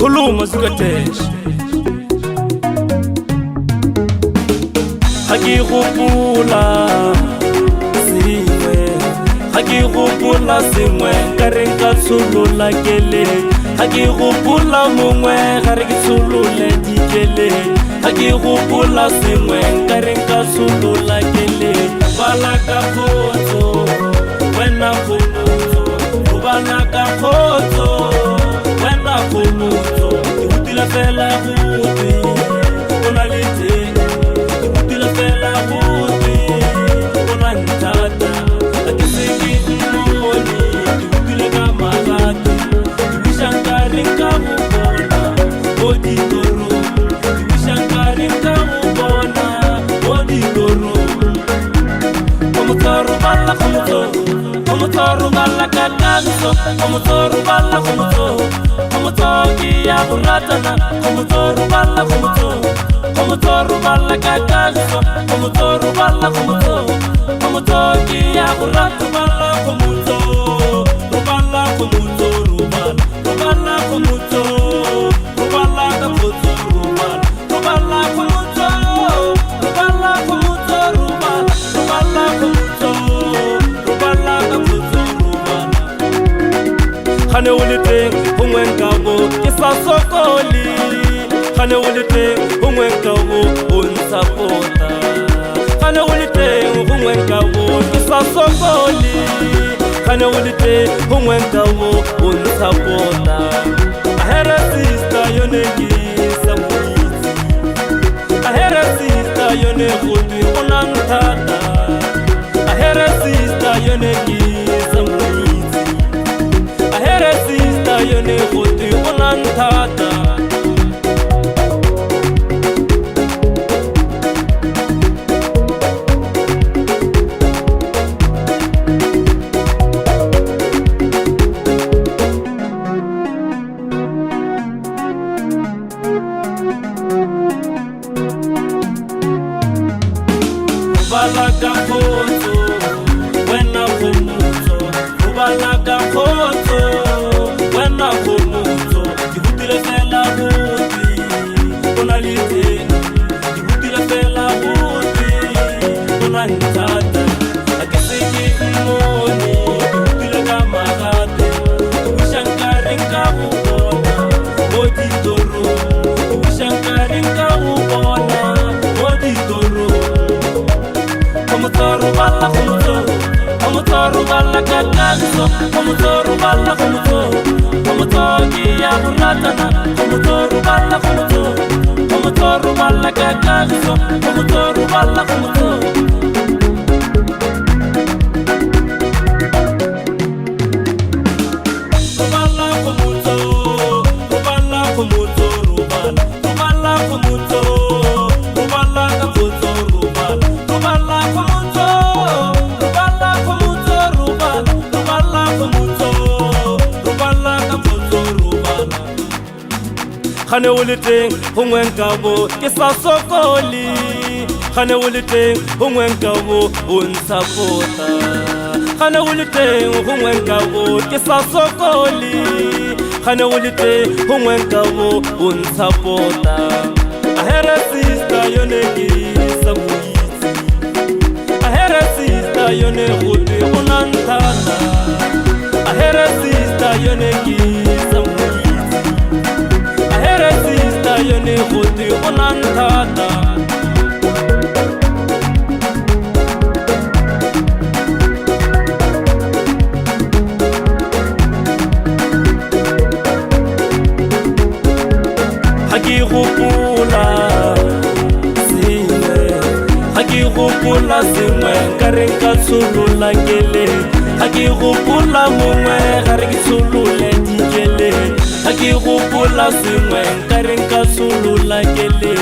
khuluma zikatesh haki gopula singwe haki gopula singwe kare ka tsholola kele haki gopula mongwe gare ke tsholola dikele haki gopula singwe kare ka tsholola kele bala ka khotso wena khotso bala ka khotso wena khotso utila fela buti ona lete utila fela buti ona ntata akisiki moni utila kama gati shankari kamu bona odi toro shankari kamu bona odi toro komotoro balla komotoro balla kakaso komotoro balla komotoki ya buratana komotoro balla komotoro balla kakaso komotoro balla komotoki ya buratu balla komotoro balla komotoro balla komotoro balla komotoro balla komotoro balla komotoro balla komotoro balla komotoro khane ulite ungwenkabo kisa sokoli khane ulite ungwenkabo unsapota khane ulite ungwenkabo kisa sokoli khane ulite ungwenkabo unsapota ahera sister yoneki samuiti ahera sister yone khudi unantata ahera sister yoneki samuiti ahera sister yone khudi unantata Ubalaga khotso wena khomotso ubalaga khotso wena khomotso dibutile fela buti ona lite dibutile fela buti ona ntata akisiki moni dibutile kama gate ushankari kamu bona odi toro ushankari kamu bona odi toro komotoro balla komotoro balla kakaso komotoro balla komotoki ya buratana komotoro balla komotoro balla kakaso komotoro balla khane ulite ungwenkabo kisa sokoli khane ulite ungwenkabo unsapota khane ulite ungwenkabo kisa sokoli khane ulite ungwenkabo unsapota ahera sister yoneki samuiti ahera sister yone khudi unantata ahera sister yoneki samuiti ahera sister yone khudi unantata haki gopula singwe haki gopula singwe kare ka tsholola kele haki gopula mongwe gare ke tsholola dikele haki gopula singwe kare ka tsholola kele